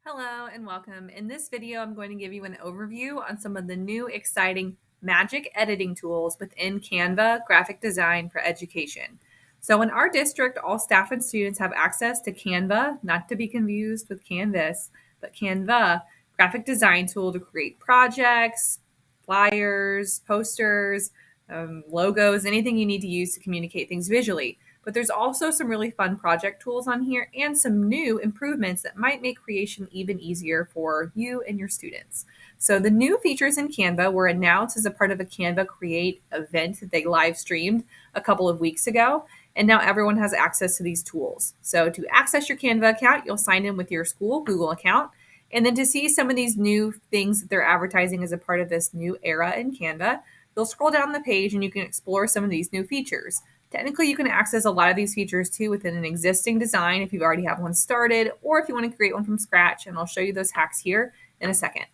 Hello and welcome. In this video, I'm going to give you an overview on some of the new exciting magic editing tools within Canva graphic design for education. So in our district, all staff and students have access to Canva, not to be confused with Canvas, but Canva graphic design tool to create projects, flyers, posters, logos, anything you need to use to communicate things visually. But there's also some really fun project tools on here and some new improvements that might make creation even easier for you and your students. So the new features in Canva were announced as a part of a Canva Create event that they live streamed a couple of weeks ago. And now everyone has access to these tools. So to access your Canva account, you'll sign in with your school Google account. And then to see some of these new things that they're advertising as a part of this new era in Canva, you'll scroll down the page and you can explore some of these new features. Technically, you can access a lot of these features too within an existing design if you already have one started, or if you want to create one from scratch, and I'll show you those hacks here in a second.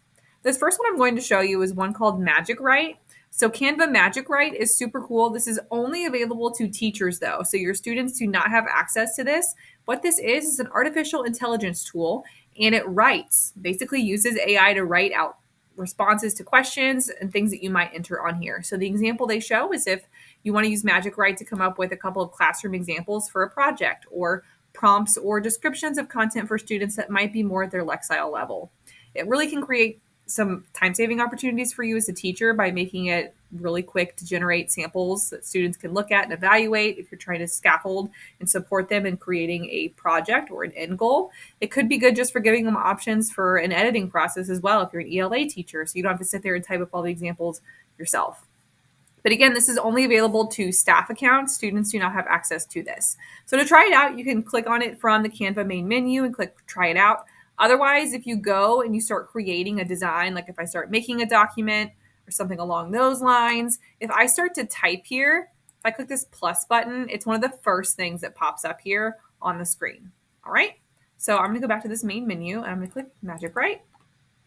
This first one I'm going to show you is one called Magic Write. So Canva Magic Write is super cool. This is only available to teachers though, so your students do not have access to this. What this is an artificial intelligence tool, and it writes, basically uses AI to write out responses to questions and things that you might enter on here. So the example they show is if you want to use Magic Write to come up with a couple of classroom examples for a project or prompts or descriptions of content for students that might be more at their Lexile level. It really can create some time-saving opportunities for you as a teacher by making it really quick to generate samples that students can look at and evaluate if you're trying to scaffold and support them in creating a project or an end goal. It could be good just for giving them options for an editing process as well if you're an ELA teacher, so you don't have to sit there and type up all the examples yourself. But again, this is only available to staff accounts. Students do not have access to this. So to try it out, you can click on it from the Canva main menu and click try it out. Otherwise, if you go and you start creating a design, like if I start making a document or something along those lines, if I start to type here, if I click this plus button, it's one of the first things that pops up here on the screen. All right. So I'm going to go back to this main menu and I'm going to click Magic Write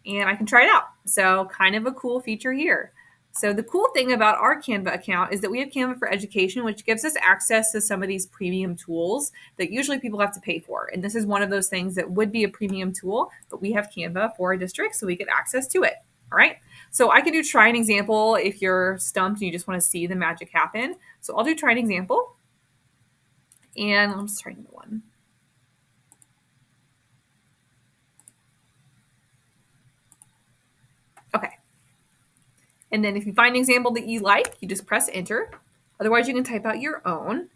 and I can try it out. So kind of a cool feature here. So the cool thing about our Canva account is that we have Canva for Education, which gives us access to some of these premium tools that usually people have to pay for. And this is one of those things that would be a premium tool, but we have Canva for our district, so we get access to it. All right. So I can do try an example if you're stumped and you just want to see the magic happen. So I'll do try an example. And I'm just trying another one. Okay. And then if you find an example that you like, you just press enter. Otherwise, you can type out your own.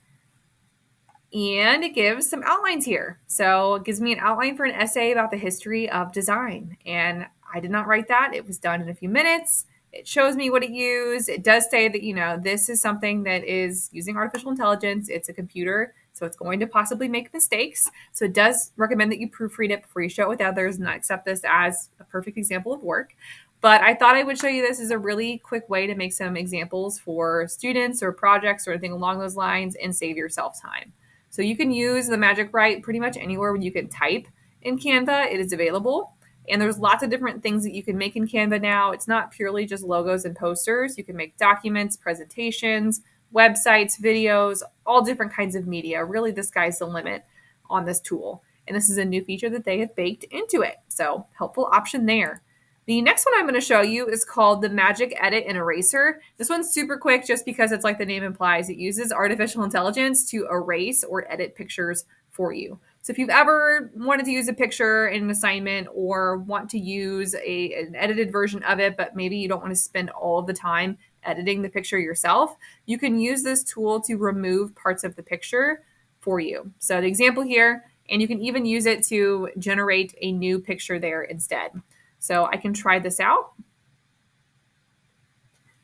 And it gives some outlines here. So it gives me an outline for an essay about the history of design. And I did not write that. It was done in a few minutes. It shows me what it used. It does say that, this is something that is using artificial intelligence. It's a computer, so it's going to possibly make mistakes. So it does recommend that you proofread it before you show it with others and not accept this as a perfect example of work. But I thought I would show you this as a really quick way to make some examples for students or projects or anything along those lines and save yourself time. So you can use the Magic Write pretty much anywhere where you can type in Canva. It is available. And there's lots of different things that you can make in Canva now. It's not purely just logos and posters. You can make documents, presentations, websites, videos, all different kinds of media. Really, the sky's the limit on this tool. And this is a new feature that they have baked into it. So helpful option there. The next one I'm going to show you is called the Magic Edit and Eraser. This one's super quick just because it's like the name implies. It uses artificial intelligence to erase or edit pictures for you. So if you've ever wanted to use a picture in an assignment or want to use an edited version of it, but maybe you don't want to spend all of the time editing the picture yourself, you can use this tool to remove parts of the picture for you. So the example here, and you can even use it to generate a new picture there instead. So I can try this out.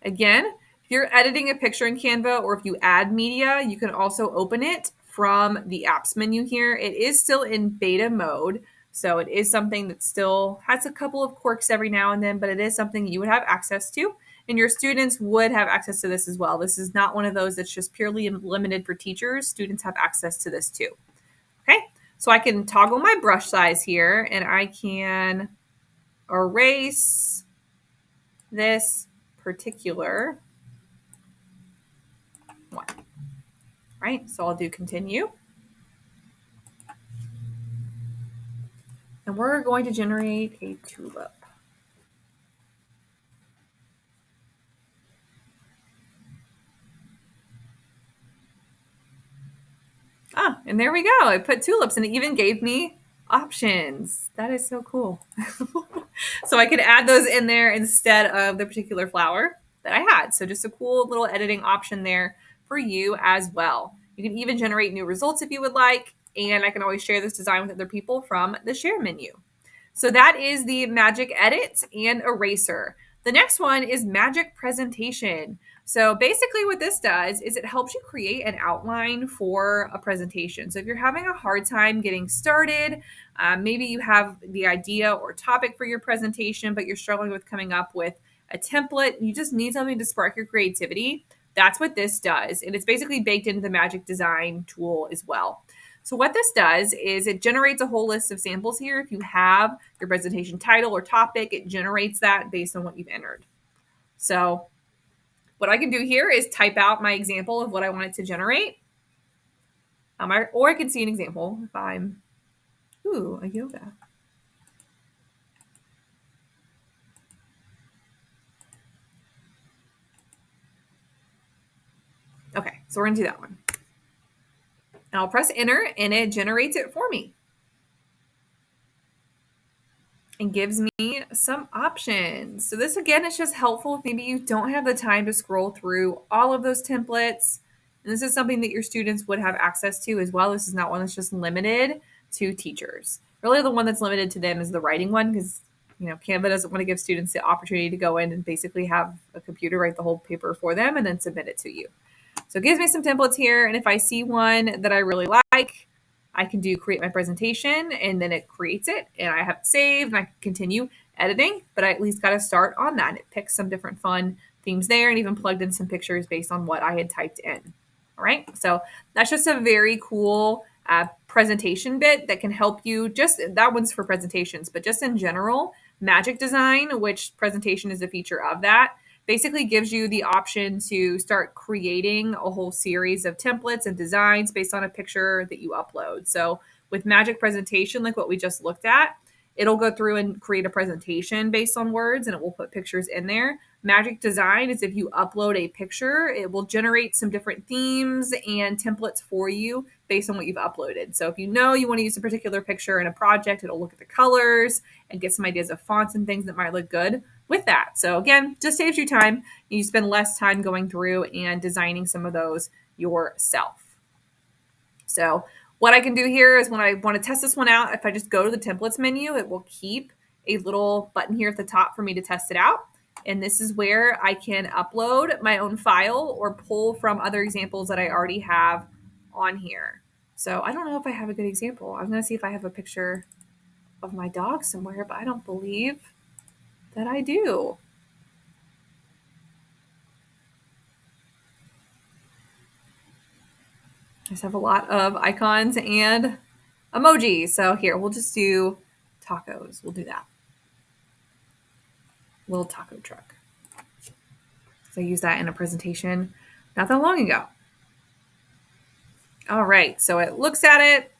Again, if you're editing a picture in Canva or if you add media, you can also open it from the apps menu here. It is still in beta mode, so it is something that still has a couple of quirks every now and then, but it is something you would have access to, and your students would have access to this as well. This is not one of those that's just purely limited for teachers. Students have access to this too. Okay, so I can toggle my brush size here, and I can erase this particular one. Right, so I'll do continue. And we're going to generate a tulip. Ah, and there we go. I put tulips and it even gave me options. That is so cool. So I could add those in there instead of the particular flower that I had. So just a cool little editing option there for you as well. You can even generate new results if you would like. And I can always share this design with other people from the share menu. So that is the Magic Edit and Eraser. The next one is Magic Presentation. So basically what this does is it helps you create an outline for a presentation. So if you're having a hard time getting started, maybe you have the idea or topic for your presentation, but you're struggling with coming up with a template, you just need something to spark your creativity. That's what this does. And it's basically baked into the Magic Design tool as well. So what this does is it generates a whole list of samples here. If you have your presentation title or topic, it generates that based on what you've entered. So what I can do here is type out my example of what I want it to generate. Or I can see an example if I'm, a yoga. Okay, so we're gonna do that one. And I'll press enter and it generates it for me. And gives me some options. So this again is just helpful if maybe you don't have the time to scroll through all of those templates. And this is something that your students would have access to as well. This is not one that's just limited to teachers. Really the one that's limited to them is the writing one because Canva doesn't want to give students the opportunity to go in and basically have a computer write the whole paper for them and then submit it to you. So it gives me some templates here. And if I see one that I really like, I can do create my presentation and then it creates it and I have it saved and I can continue editing, but I at least got to start on that. And it picks some different fun themes there and even plugged in some pictures based on what I had typed in. All right. So that's just a very cool presentation bit that can help you that one's for presentations, but just in general, Magic Design, which presentation is a feature of that, basically gives you the option to start creating a whole series of templates and designs based on a picture that you upload. So with Magic Presentation, like what we just looked at, it'll go through and create a presentation based on words and it will put pictures in there. Magic Design is if you upload a picture, it will generate some different themes and templates for you based on what you've uploaded. So if you want to use a particular picture in a project, it'll look at the colors and get some ideas of fonts and things that might look good with that. So again, just saves you time. You spend less time going through and designing some of those yourself. So what I can do here is when I want to test this one out, if I just go to the templates menu, it will keep a little button here at the top for me to test it out. And this is where I can upload my own file or pull from other examples that I already have on here. So I don't know if I have a good example. I'm going to see if I have a picture of my dog somewhere, but I don't believe that I do. I just have a lot of icons and emojis. So here, we'll just do tacos. We'll do that. Little taco truck. So I used that in a presentation not that long ago. All right, so it looks at it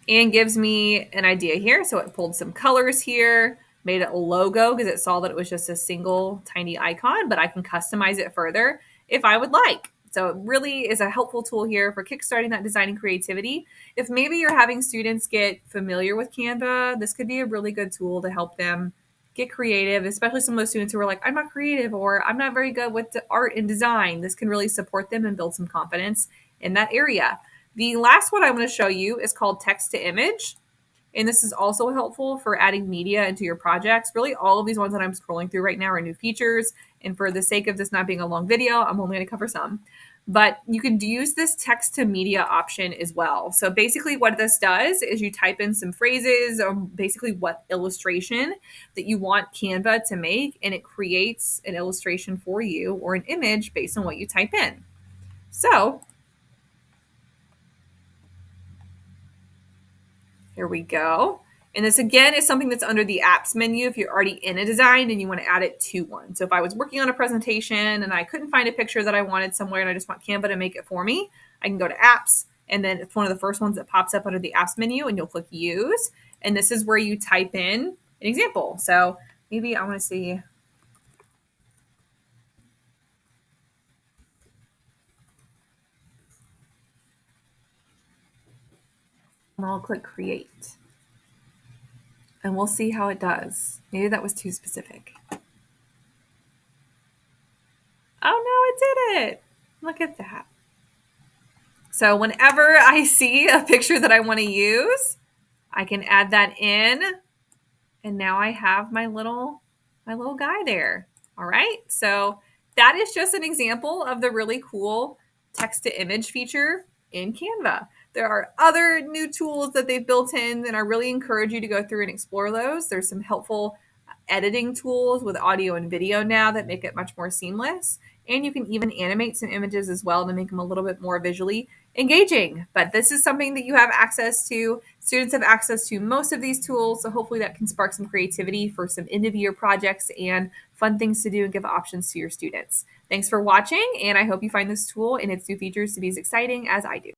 and gives me an idea here. So it pulled some colors here, made it a logo because it saw that it was just a single tiny icon, but I can customize it further if I would like. So it really is a helpful tool here for kickstarting that design and creativity. If maybe you're having students get familiar with Canva, this could be a really good tool to help them get creative, especially some of those students who are like, I'm not creative or I'm not very good with the art and design. This can really support them and build some confidence in that area. The last one I'm going to show you is called text to image. And this is also helpful for adding media into your projects. Really, all of these ones that I'm scrolling through right now are new features. And for the sake of this not being a long video, I'm only going to cover some. But you can use this text to media option as well. So basically what this does is you type in some phrases or basically what illustration that you want Canva to make, and it creates an illustration for you or an image based on what you type in. So here we go. And this again is something that's under the apps menu if you're already in a design and you want to add it to one. So if I was working on a presentation and I couldn't find a picture that I wanted somewhere and I just want Canva to make it for me, I can go to apps And then it's one of the first ones that pops up under the apps menu, and you'll click use. And this is where you type in an example. So maybe I want to see. And I'll click create. And we'll see how it does. Maybe that was too specific. Oh no, it did it. Look at that. So whenever I see a picture that I want to use, I can add that in. And now I have my little guy there. All right. So that is just an example of the really cool text to image feature in Canva. There are other new tools that they've built in, and I really encourage you to go through and explore those. There's some helpful editing tools with audio and video now that make it much more seamless. And you can even animate some images as well to make them a little bit more visually engaging. But this is something that you have access to. Students have access to most of these tools, so hopefully that can spark some creativity for some end of year projects and fun things to do and give options to your students. Thanks for watching, and I hope you find this tool and its new features to be as exciting as I do.